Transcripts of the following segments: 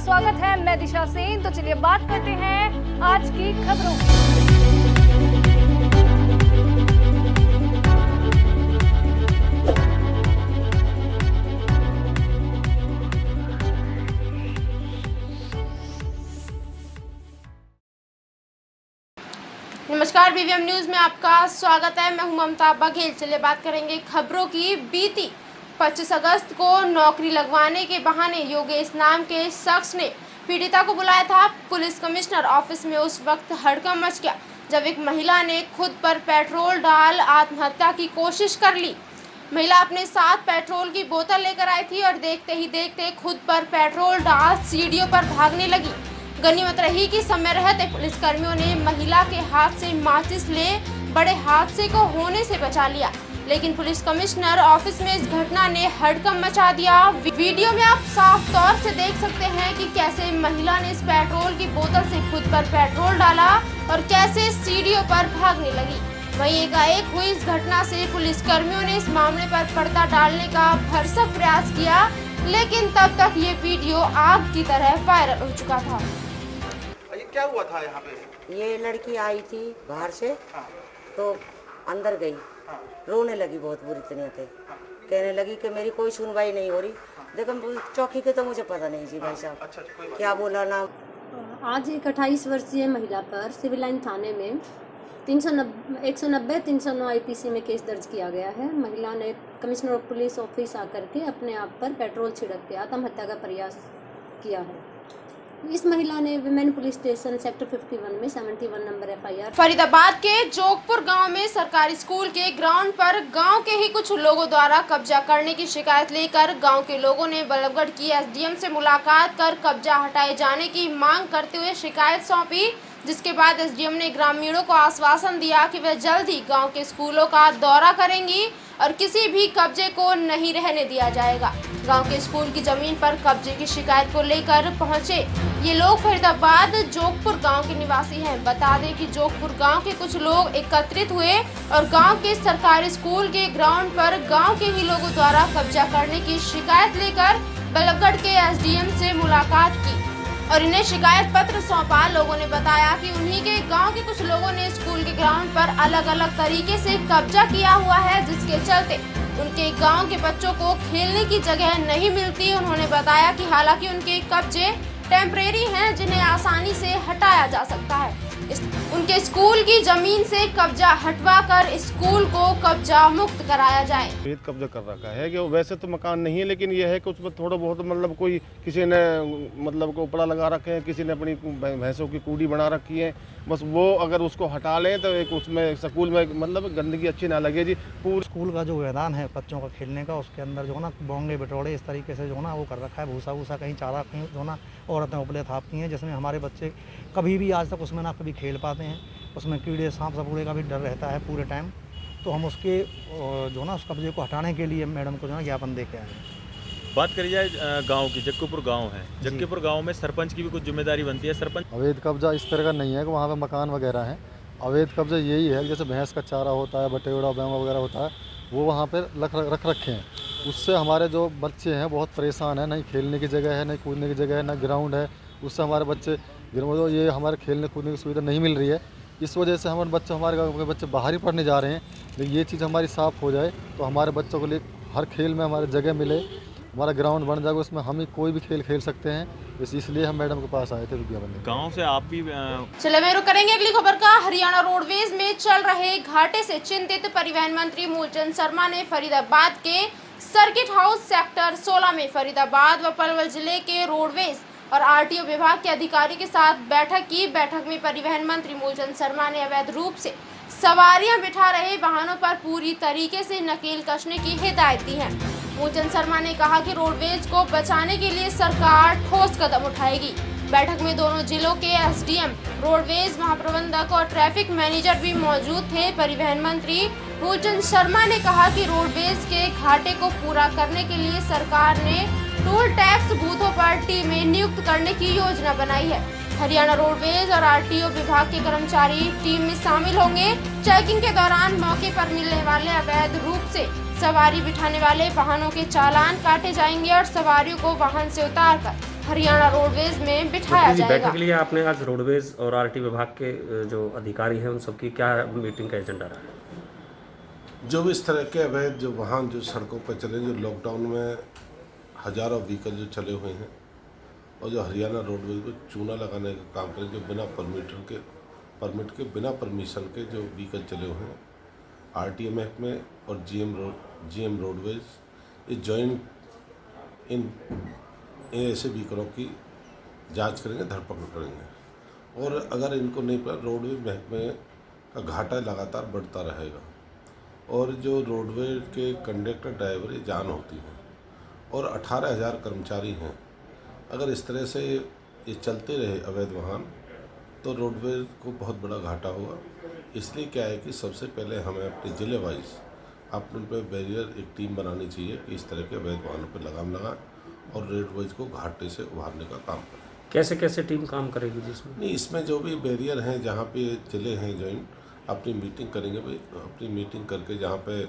स्वागत है। मैं दिशा सेन। तो चलिए बात करते हैं आज की खबरों की। नमस्कार, बीवीएम न्यूज में आपका स्वागत है। मैं हूं ममता बघेल। चलिए बात करेंगे खबरों की। बीती 25 अगस्त को नौकरी लगवाने के बहाने योगेश नाम के शख्स ने पीड़िता को बुलाया था पुलिस कमिश्नर ऑफिस में। उस वक्त हड़कंप मच गया जब एक महिला ने खुद पर पेट्रोल डाल आत्महत्या की कोशिश कर ली। महिला अपने साथ पेट्रोल की बोतल लेकर आई थी और देखते ही देखते खुद पर पेट्रोल डाल सीढ़ियों पर भागने लगी। गनीमत रही कि समय रहते पुलिसकर्मियों ने महिला के हाथ से माचिस ले बड़े हादसे को होने से बचा लिया, लेकिन पुलिस कमिश्नर ऑफिस में इस घटना ने हड़कंप मचा दिया। वीडियो में आप साफ तौर से देख सकते हैं कि कैसे महिला ने इस पेट्रोल की बोतल से खुद पर पेट्रोल डाला और कैसे सीढ़ियों पर भागने लगी। वहीं एकाएक हुई इस घटना से पुलिसकर्मियों ने इस मामले पर पर्दा डालने का भरसक प्रयास किया, लेकिन तब तक ये वीडियो आग की तरह वायरल हो चुका था। ये क्या हुआ था यहाँ पे? ये लड़की आई थी बाहर से। हाँ। तो अंदर गई। हाँ। रोने लगी बहुत बुरी तरह से। कहने लगी कि मेरी कोई सुनवाई नहीं हो रही। देखो चौकी के तो मुझे पता नहीं जी भाई साहब। अच्छा, कोई बात क्या बोला ना। आज एक 28 वर्षीय महिला पर सिविल लाइन थाने में 190-309 IPC में केस दर्ज किया गया है। महिला ने कमिश्नर ऑफ पुलिस ऑफिस आकर के अपने आप पर पेट्रोल छिड़क के आत्महत्या का प्रयास किया है। इस महिला ने विमेन पुलिस स्टेशन सेक्टर 51 में 71 नंबर FIR। फरीदाबाद के जोगपुर गांव में सरकारी स्कूल के ग्राउंड पर गांव के ही कुछ लोगों द्वारा कब्जा करने की शिकायत लेकर गांव के लोगों ने बल्लभगढ़ की SDM से मुलाकात कर कब्जा हटाए जाने की मांग करते हुए शिकायत सौंपी, जिसके बाद SDM ने ग्रामीणों को आश्वासन दिया कि वह जल्द ही गांव के स्कूलों का दौरा करेंगी और किसी भी कब्जे को नहीं रहने दिया जाएगा। गांव के स्कूल की जमीन पर कब्जे की शिकायत को लेकर पहुंचे ये लोग फरीदाबाद जोगपुर गांव के निवासी हैं। बता दें कि जोगपुर गांव के कुछ लोग एकत्रित हुए और गांव के सरकारी स्कूल के ग्राउंड पर गांव के ही लोगों द्वारा कब्जा करने की शिकायत लेकर बल्लभगढ़ के SDM से मुलाकात की और इन्हें शिकायत पत्र सौंपा। लोगों ने बताया कि उन्हीं के गांव के कुछ लोगों ने स्कूल के ग्राउंड पर अलग अलग तरीके से कब्जा किया हुआ है, जिसके चलते उनके गांव के बच्चों को खेलने की जगह नहीं मिलती। उन्होंने बताया कि हालांकि उनके कब्जे टेम्परेरी हैं, जिन्हें आसानी से हटाया जा सकता है। उनके स्कूल की जमीन से कब्जा हटवाकर स्कूल को कब्जा मुक्त कराया जाए। कब्जा कर रखा है कि वैसे तो मकान नहीं है, लेकिन यह है कि उसमें थोड़ा बहुत मतलब कोई किसी ने मतलब को उपड़ा लगा रखे हैं, किसी ने अपनी भैंसों की कूड़ी बना रखी है। बस वो अगर उसको हटा लें तो एक उसमें स्कूल में मतलब गंदगी अच्छी ना लगे जी। पूरे स्कूल का जो मैदान है बच्चों का खेलने का, उसके अंदर जो है ना बोंगे बटोड़े इस तरीके से जो है ना वो कर रखा है। भूसा वूसा कहीं चारा कहीं जो ना औरतें उपले थापती हैं, जिसमें हमारे बच्चे कभी भी आज तक उसमें ना कभी खेल पाते हैं। उसमें कीड़े सांप सपूड़े का भी डर रहता है पूरे टाइम। तो हम उसके जो ना उस कब्जे को हटाने के लिए मैडम को जो है ज्ञापन दे के आए हैं। बात करी जाए गांव की, जक्कीपुर गांव है। जक्कीपुर गांव में सरपंच की भी कुछ जिम्मेदारी बनती है। सरपंच अवैध कब्जा इस तरह का नहीं है कि वहाँ पे मकान वगैरह हैं। अवैध कब्जा यही है जैसे भैंस का चारा होता है, बटेड़ा बैमा वगैरह होता है, वो वहाँ पे रख रखे हैं। उससे हमारे जो बच्चे हैं बहुत परेशान हैं। नहीं खेलने की जगह है, नहीं कूदने की जगह है, ना ग्राउंड है। उससे हमारे बच्चे ये हमारे खेलने कूदने की सुविधा नहीं मिल रही है। इस वजह से हमारे गाँव के बच्चे बाहर ही पढ़ने जा रहे हैं। लेकिन ये चीज़ हमारी साफ़ हो जाए तो हमारे बच्चों के लिए हर खेल में हमारे जगह मिले, हमारा ग्राउंड बन जाएगा, उसमें हम ही कोई भी खेल खेल सकते हैं। इसलिए हम मैडम के पास आए थे विज्ञापन। गांव से आप भी चले मैं रुक करेंगे अगली खबर का। हरियाणा रोडवेज में चल रहे घाटे से चिंतित परिवहन मंत्री मूलचंद शर्मा ने फरीदाबाद के सर्किट हाउस सेक्टर 16 में फरीदाबाद व पलवल जिले के रोडवेज और RTO विभाग के अधिकारी के साथ बैठक की। बैठक में परिवहन मंत्री मूलचंद शर्मा ने अवैध रूप से सवारियां बिठा रहे वाहनों पर पूरी तरीके से नकेल कसने की हिदायत दी है। मूलचंद शर्मा ने कहा कि रोडवेज को बचाने के लिए सरकार ठोस कदम उठाएगी। बैठक में दोनों जिलों के SDM, रोडवेज महाप्रबंधक और ट्रैफिक मैनेजर भी मौजूद थे। परिवहन मंत्री मूलचंद शर्मा ने कहा कि रोडवेज के घाटे को पूरा करने के लिए सरकार ने टोल टैक्स बूथों पर टीमें नियुक्त करने की योजना बनाई है। हरियाणा रोडवेज और RTO विभाग के कर्मचारी टीम में शामिल होंगे। चेकिंग के दौरान मौके पर मिलने वाले अवैध रूप से सवारी बिठाने वाले वाहनों के चालान काटे जाएंगे और सवारियों को वाहन से उतारकर हरियाणा रोडवेज में बिठाया जाएगा। बैठक के लिए आपने आज रोडवेज और आरटी विभाग के जो अधिकारी हैं उन सबकी क्या मीटिंग का एजेंडा रहा है? जो भी इस तरह के अवैध जो वाहन जो सड़कों पर चले, जो लॉकडाउन में हजारों व्हीकल जो चले हुए हैं और जो हरियाणा रोडवेज को चूना लगाने का काम करें, जो बिना परमिट के बिना परमिशन के जो व्हीकल चले हुए हैं, आरटीए महकमे और जीएम रोडवेज ये जॉइंट इन ऐसे व्हीकलों की जांच करेंगे, धरपकड़ करेंगे और अगर इनको नहीं पड़ा रोडवेज महकमे का घाटा लगातार बढ़ता रहेगा। और जो रोडवेज के कंडक्टर ड्राइवर ये जान होती हैं और 18,000 कर्मचारी हैं, अगर इस तरह से ये चलते रहे अवैध वाहन तो रोडवेज को बहुत बड़ा घाटा होगा। इसलिए क्या है कि सबसे पहले हमें अपने ज़िले वाइज अपने पे बैरियर एक टीम बनानी चाहिए कि इस तरह के अवैध वाहनों पर लगाम लगाएं और रोडवेज को घाटे से उभारने का काम करें। कैसे कैसे टीम काम करेगी जिसमें? नहीं, इसमें जो भी बैरियर हैं जहाँ पे ज़िले हैं जॉइंट अपनी मीटिंग करेंगे भाई, अपनी मीटिंग करके जहाँ पे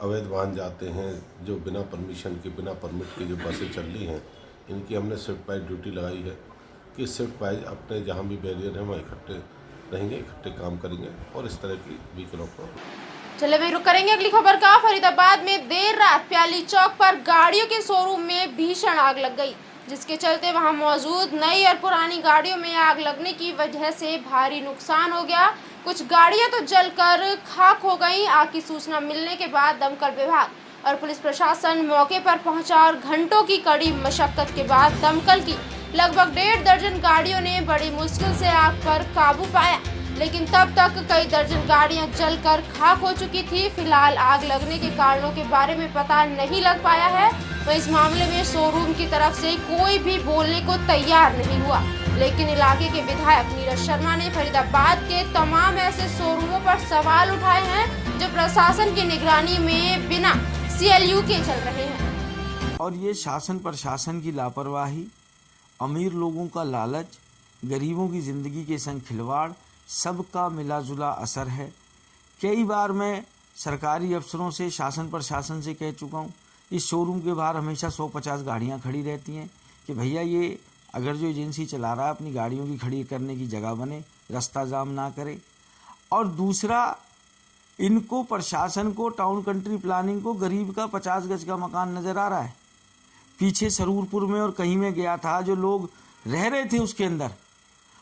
अवैध वाहन जाते हैं, जो बिना परमिशन के बिना परमिट की जो बसें चल रही हैं, इनकी हमने शिफ्ट वाइज ड्यूटी लगाई है कि शिफ्ट वाइज अपने जहाँ भी बैरियर हैं वहाँ इकट्ठे रहेंगे, इकट्ठे काम करेंगे और इस तरह की व्हीकलों को। चले भाई रुक करेंगे अगली खबर का। फरीदाबाद में देर रात प्याली चौक पर गाड़ियों के शोरूम में भीषण आग लग गई, जिसके चलते वहां मौजूद नई और पुरानी गाड़ियों में आग लगने की वजह से भारी नुकसान हो गया। कुछ गाड़ियां तो जलकर खाक हो गईं। आग की सूचना मिलने के बाद दमकल विभाग और पुलिस प्रशासन मौके पर पहुंचा और घंटों की कड़ी मशक्कत के बाद दमकल की लगभग 1.5 दर्जन गाड़ियों ने बड़ी मुश्किल से आग पर काबू पाया, लेकिन तब तक कई दर्जन गाड़ियां जलकर खाक हो चुकी थी। फिलहाल आग लगने के कारणों के बारे में पता नहीं लग पाया है। तो इस मामले में शोरूम की तरफ से कोई भी बोलने को तैयार नहीं हुआ, लेकिन इलाके के विधायक नीरज शर्मा ने फरीदाबाद के तमाम ऐसे शोरूमों पर सवाल उठाए हैं जो प्रशासन की निगरानी में बिना CLU के चल रहे हैं। और ये शासन प्रशासन की लापरवाही, अमीर लोगों का लालच, गरीबों की जिंदगी के संग खिलवाड़, सबका मिलाजुला असर है। कई बार मैं सरकारी अफसरों से, शासन प्रशासन से कह चुका हूँ, इस शोरूम के बाहर हमेशा 150 गाड़ियाँ खड़ी रहती हैं कि भैया ये अगर जो एजेंसी चला रहा है अपनी गाड़ियों की खड़ी करने की जगह बने, रास्ता जाम ना करे। और दूसरा, इनको प्रशासन को, टाउन कंट्री प्लानिंग को गरीब का 50 गज का मकान नज़र आ रहा है। पीछे सरूरपुर में और कहीं में गया था, जो लोग रह रहे थे उसके अंदर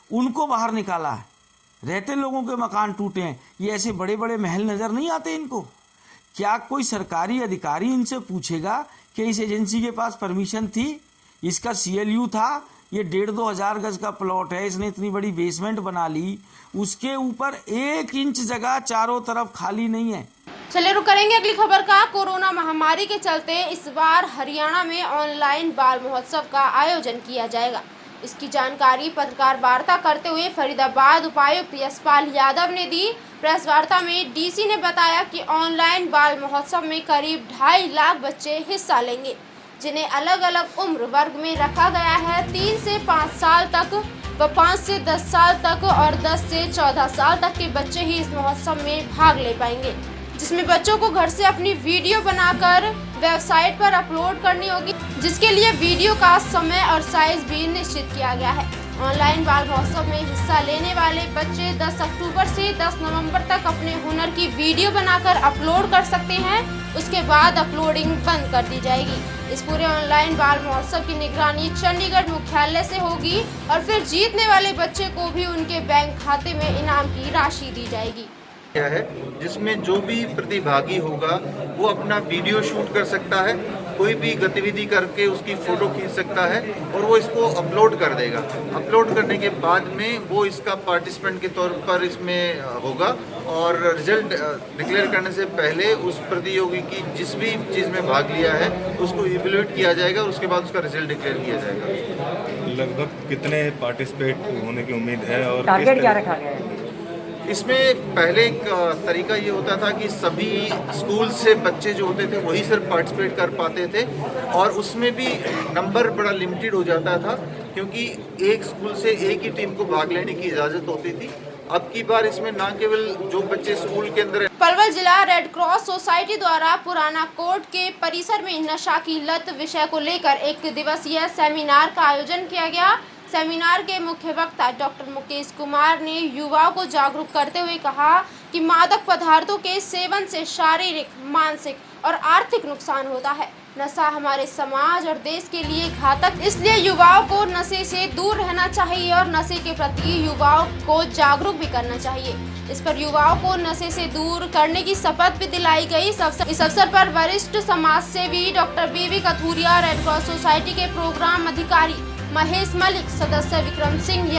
उनको बाहर निकाला है। रहते लोगों के मकान टूटे हैं। ये ऐसे बड़े बड़े महल नज़र नहीं आते इनको। क्या कोई सरकारी अधिकारी इनसे पूछेगा कि इस एजेंसी के पास परमिशन थी, इसका CLU था, ये 1.5-2 हज़ार गज का प्लॉट है, इसने इतनी बड़ी बेसमेंट बना ली, उसके ऊपर 1 इंच जगह चारों तरफ खाली नहीं है। चले रुक करेंगे अगली खबर का। कोरोना महामारी के चलते इस बार हरियाणा में ऑनलाइन बाल महोत्सव का आयोजन किया जाएगा। इसकी जानकारी पत्रकार वार्ता करते हुए फरीदाबाद उपायुक्त यशपाल यादव ने दी। प्रेस वार्ता में DC ने बताया कि ऑनलाइन बाल महोत्सव में करीब 2.5 लाख बच्चे हिस्सा लेंगे, जिन्हें अलग अलग उम्र वर्ग में रखा गया है। 3 से 5 साल तक व 5 से 10 साल तक और 10 से 14 साल तक के बच्चे ही इस महोत्सव में भाग ले पाएंगे, जिसमें बच्चों को घर से अपनी वीडियो बनाकर वेबसाइट पर अपलोड करनी होगी, जिसके लिए वीडियो का समय और साइज भी निश्चित किया गया है। ऑनलाइन बाल महोत्सव में हिस्सा लेने वाले बच्चे 10 अक्टूबर से 10 नवंबर तक अपने हुनर की वीडियो बनाकर अपलोड कर सकते हैं। उसके बाद अपलोडिंग बंद कर दी जाएगी। इस पूरे ऑनलाइन बाल महोत्सव की निगरानी चंडीगढ़ मुख्यालय से होगी और फिर जीतने वाले बच्चे को भी उनके बैंक खाते में इनाम की राशि दी जाएगी। है जिसमें जो भी प्रतिभागी होगा वो अपना वीडियो शूट कर सकता है, कोई भी गतिविधि करके उसकी फ़ोटो खींच सकता है और वो इसको अपलोड कर देगा। अपलोड करने के बाद में वो इसका पार्टिसिपेंट के तौर पर इसमें होगा और रिजल्ट डिक्लेयर करने से पहले उस प्रतियोगी की जिस भी चीज़ में भाग लिया है उसको इवैल्यूएट किया जाएगा और उसके बाद उसका रिजल्ट डिक्लेयर किया जाएगा। लगभग कितने पार्टिसिपेट होने की उम्मीद है और टारगेट क्या रखा गया है? इसमें पहले एक तरीका ये होता था कि सभी स्कूल से बच्चे जो होते थे वही सिर्फ पार्टिसिपेट कर पाते थे और उसमें भी नंबर बड़ा लिमिटेड हो जाता था, क्योंकि एक स्कूल से एक ही टीम को भाग लेने की इजाज़त होती थी। अब की बार इसमें ना केवल जो बच्चे स्कूल के अंदर पलवल जिला रेड क्रॉस सोसाइटी द्वारा पुराना कोर्ट के परिसर में नशा की लत विषय को लेकर एक दिवसीय सेमिनार का आयोजन किया गया। सेमिनार के मुख्य वक्ता डॉक्टर मुकेश कुमार ने युवाओं को जागरूक करते हुए कहा कि मादक पदार्थों के सेवन से शारीरिक, मानसिक और आर्थिक नुकसान होता है। नशा हमारे समाज और देश के लिए घातक, इसलिए युवाओं को नशे से दूर रहना चाहिए और नशे के प्रति युवाओं को जागरूक भी करना चाहिए। इस पर युवाओं को नशे से दूर करने की शपथ भी दिलाई गई। इस अवसर पर वरिष्ठ समाज सेवी डॉक्टर बीवी कथूरिया, रेड क्रॉस सोसाइटी के प्रोग्राम अधिकारी महेश मलिक, सदस्य विक्रम सिंह,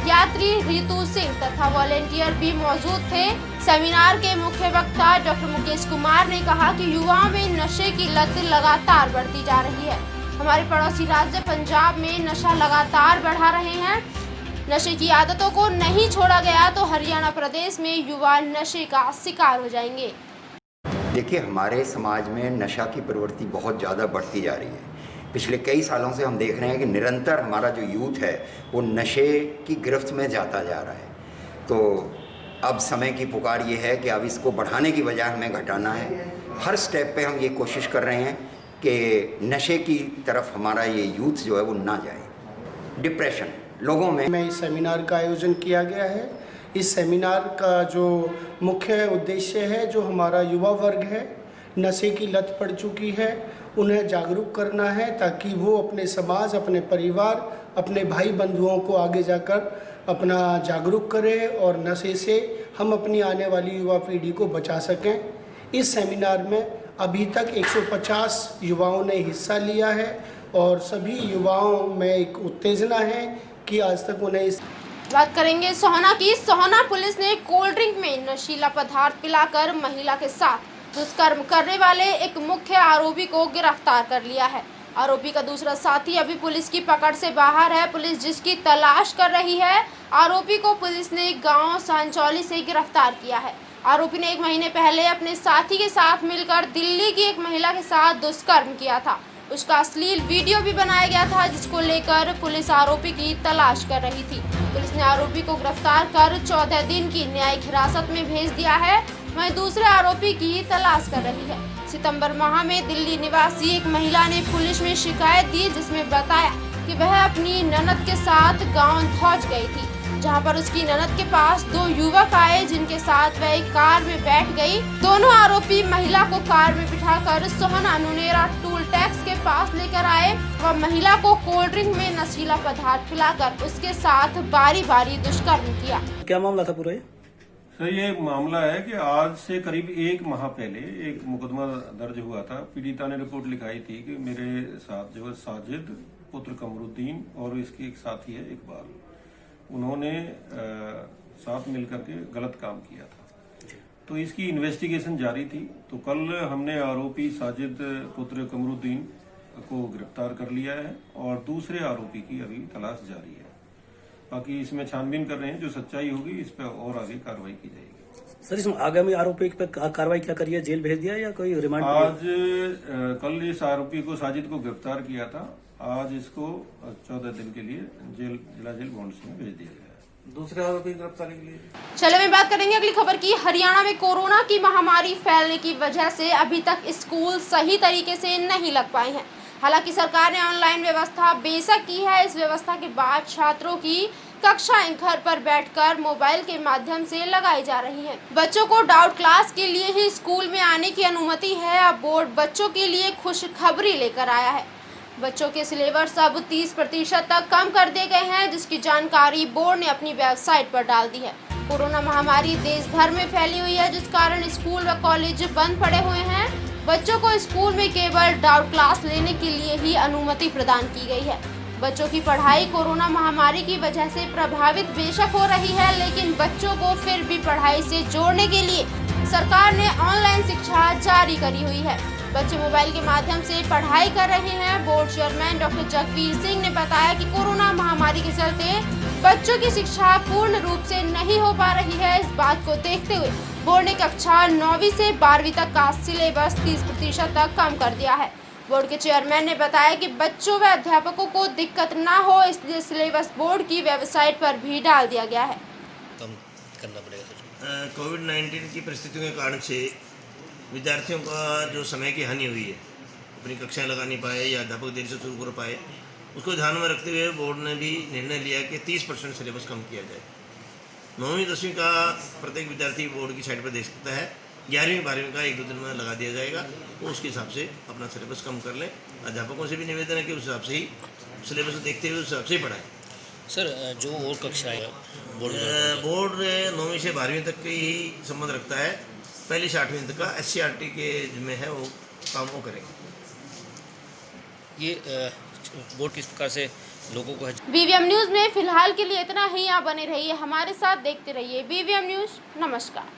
यात्री रितु सिंह तथा वॉलेंटियर भी मौजूद थे। सेमिनार के मुख्य वक्ता डॉक्टर मुकेश कुमार ने कहा कि युवाओं में नशे की लत लगातार बढ़ती जा रही है। हमारे पड़ोसी राज्य पंजाब में नशा लगातार बढ़ा रहे हैं। नशे की आदतों को नहीं छोड़ा गया तो हरियाणा प्रदेश में युवा नशे का शिकार हो जाएंगे। देखिए, हमारे समाज में नशा की प्रवृत्ति बहुत ज़्यादा बढ़ती जा रही है। पिछले कई सालों से हम देख रहे हैं कि निरंतर हमारा जो यूथ है वो नशे की गिरफ्त में जाता जा रहा है। तो अब समय की पुकार ये है कि अब इसको बढ़ाने की बजाय हमें घटाना है। हर स्टेप पे हम ये कोशिश कर रहे हैं कि नशे की तरफ हमारा ये यूथ जो है वो ना जाए। डिप्रेशन लोगों में इस सेमिनार का आयोजन किया गया है। इस सेमिनार का जो मुख्य उद्देश्य है, जो हमारा युवा वर्ग है नशे की लत पड़ चुकी है, उन्हें जागरूक करना है ताकि वो अपने समाज, अपने परिवार, अपने भाई बंधुओं को आगे जाकर अपना जागरूक करें और नशे से हम अपनी आने वाली युवा पीढ़ी को बचा सकें। इस सेमिनार में अभी तक 150 युवाओं ने हिस्सा लिया है और सभी युवाओं में एक उत्तेजना है कि आज तक उन्हें बात करेंगे सोहना की। सोहना पुलिस ने कोल्ड ड्रिंक में नशीला पदार्थ पिलाकर महिला के साथ दुष्कर्म करने वाले एक मुख्य आरोपी को गिरफ्तार कर लिया है। आरोपी का दूसरा साथी अभी पुलिस की पकड़ से बाहर है। पुलिस जिसकी तलाश कर रही है, आरोपी को पुलिस ने गांव सांचौली से गिरफ्तार किया है। आरोपी ने 1 महीने पहले अपने साथी के साथ मिलकर दिल्ली की एक महिला के साथ दुष्कर्म किया था। उसका अश्लील वीडियो भी बनाया गया था, जिसको लेकर पुलिस आरोपी की तलाश कर रही थी। पुलिस ने आरोपी को गिरफ्तार कर 14 दिन की न्यायिक हिरासत में भेज दिया है। वहीं दूसरे आरोपी की तलाश कर रही है। सितंबर माह में दिल्ली निवासी एक महिला ने पुलिस में शिकायत दी, जिसमें बताया कि वह अपनी ननद के साथ गांव धौज गई थी, जहां पर उसकी ननद के पास 2 युवक आए, जिनके साथ वह एक कार में बैठ गई। दोनों आरोपी महिला को कार में बिठाकर सोहना नुनेरा टूल टैक्स के पास लेकर आए और महिला को कोल्ड ड्रिंक में नशीला पदार्थ पिलाकर उसके साथ बारी बारी दुष्कर्म किया। क्या मामला था पूरा? सर, ये मामला है कि आज से करीब 1 माह पहले एक मुकदमा दर्ज हुआ था। पीड़िता ने रिपोर्ट लिखाई थी कि मेरे साथ जो है साजिद पुत्र कमरुद्दीन और इसके एक साथी है इकबाल, उन्होंने साथ मिलकर के गलत काम किया था। तो इसकी इन्वेस्टिगेशन जारी थी। तो कल हमने आरोपी साजिद पुत्र कमरुद्दीन को गिरफ्तार कर लिया है और दूसरे आरोपी की अभी तलाश जारी है। बाकी इसमें छानबीन कर रहे हैं, जो सच्चाई होगी इस पर और आगे कार्रवाई की जाएगी। सर, इसमें आगामी आरोपी पे कार्रवाई क्या करिए? जेल भेज दिया या कोई रिमांड? आज कल इस आरोपी को साजिद को गिरफ्तार किया था। आज इसको 14 दिन के लिए जिला जेल बॉन्ड्स में भेज दिया गया है। दूसरे आरोपी की गिरफ्तारी के लिए चलो मैं बात करेंगे अगली खबर की। हरियाणा में कोरोना की महामारी फैलने की वजह से अभी तक स्कूल सही तरीके से नहीं लग पाए हैं। हालांकि सरकार ने ऑनलाइन व्यवस्था बेशक की है। इस व्यवस्था के बाद छात्रों की कक्षाएं घर पर बैठकर मोबाइल के माध्यम से लगाई जा रही हैं। बच्चों को डाउट क्लास के लिए ही स्कूल में आने की अनुमति है। अब बोर्ड बच्चों के लिए खुशखबरी लेकर आया है। बच्चों के सिलेबस अब 30% तक कम कर दिए गए हैं, जिसकी जानकारी बोर्ड ने अपनी वेबसाइट पर डाल दी है। कोरोना महामारी देश भर में फैली हुई है, जिस कारण स्कूल व कॉलेज बंद पड़े हुए हैं। बच्चों को स्कूल में केवल डाउट क्लास लेने के लिए ही अनुमति प्रदान की गई है। बच्चों की पढ़ाई कोरोना महामारी की वजह से प्रभावित बेशक हो रही है, लेकिन बच्चों को फिर भी पढ़ाई से जोड़ने के लिए सरकार ने ऑनलाइन शिक्षा जारी करी हुई है। बच्चे मोबाइल के माध्यम से पढ़ाई कर रहे हैं। Board chairman doctor Jagveer Singh ने बताया कि कोरोना महामारी के चलते बच्चों की शिक्षा पूर्ण रूप से नहीं हो पा रही है। इस बात को देखते हुए बोर्ड ने कक्षा 9वीं से 12वीं तक का सिलेबस 30% तक कम कर दिया है। बोर्ड के चेयरमैन ने बताया कि बच्चों व अध्यापकों को दिक्कत ना हो, इसलिए सिलेबस बोर्ड की वेबसाइट पर भी डाल दिया गया है। करना पड़ेगा सर? कोविड-19 की परिस्थितियों के कारण से विद्यार्थियों का जो समय की हानि हुई है, अपनी कक्षाएं लगा नहीं पाए या अध्यापक देर से शुरू कर पाए, उसको ध्यान में रखते हुए बोर्ड ने भी निर्णय लिया कि 30% सिलेबस कम किया जाए। 9वीं 10वीं का प्रत्येक विद्यार्थी बोर्ड की साइट पर देख सकता है, 11वीं 12वीं का 1-2 दिन में लगा दिया जाएगा, तो उसके हिसाब से अपना सिलेबस कम कर लें। अध्यापकों से भी निवेदन है कि उस हिसाब से ही सिलेबस देखते हुए उस हिसाब से ही पढ़ाएं। सर जो और कक्षाएं बोर्ड 9वीं से 12वीं तक की ही संबंध रखता है, पहली से 8वीं तक का SCRT के जिम्मे है, वो काम वो करेंगे। ये बोर्ड किस प्रकार से लोगों को है? BVM न्यूज़ में फिलहाल के लिए इतना ही। आप बने रहिए हमारे साथ, देखते रहिए BVM न्यूज़। नमस्कार।